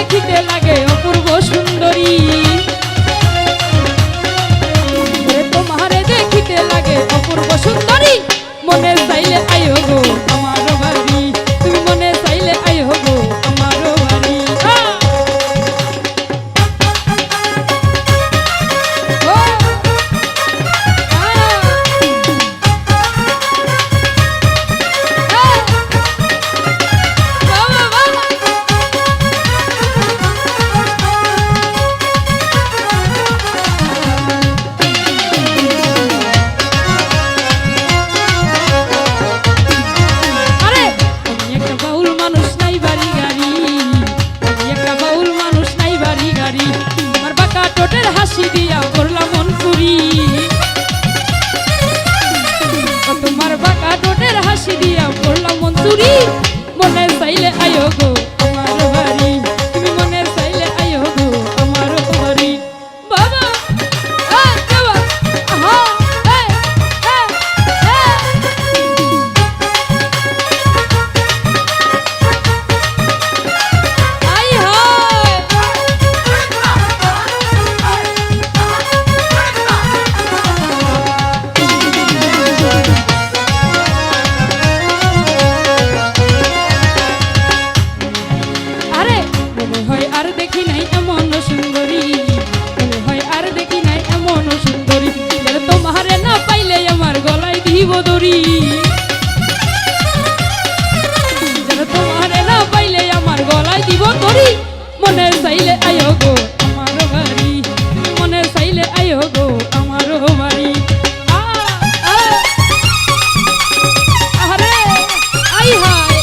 দেখিতে লাগে অপূর্ব সুন্দরী, তোমারে দেখিতে লাগে অপূর্ব সুন্দরী, মনে চাইলে আইও গো আমার বাড়ি, তুমি মনে চাইলে আইও গো আমার বাড়ি। হাসি দিয়া করলাম মন চুরি, তোমার বাঁকা ঠোঁটের হাসি দিয়া করলাম মন চুরি, মনে চাইলে আইও গো আমার বাড়ি, তুমি মনে চাইলে আইও গো আমার বাড়ি। বাবা আর দেখি নাই এমন সুন্দরী, মনে হয় আর দেখি নাই এমন সুন্দরী, তোমারে না পাইলে আমার গলায় দিব দড়ি, তোমারে না পাইলে আমার গলায় দিব দড়ি, মনে চাইলে আইও গো আমার বাড়ি, মনে চাইলে আইও গো আমার বাড়ি। আরে আই হায়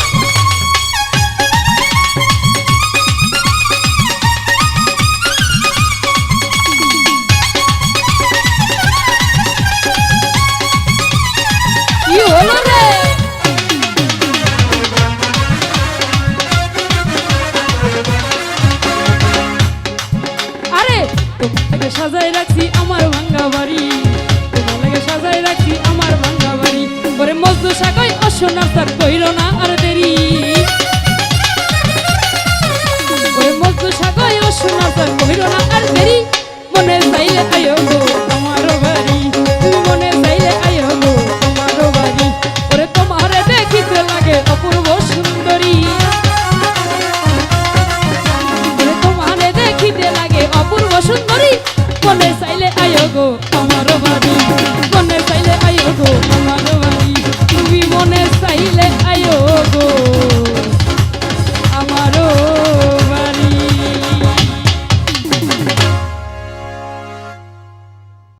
কি হলো রে? আরে তোমাকে সাজাই রাখছি আমার ভাঙ্গা বাড়ি, তোমাকে সাজাই রাখছি আমার ভাঙ্গা বাড়ি, ওরে মজদু শাকই অসনার তার কইল না আর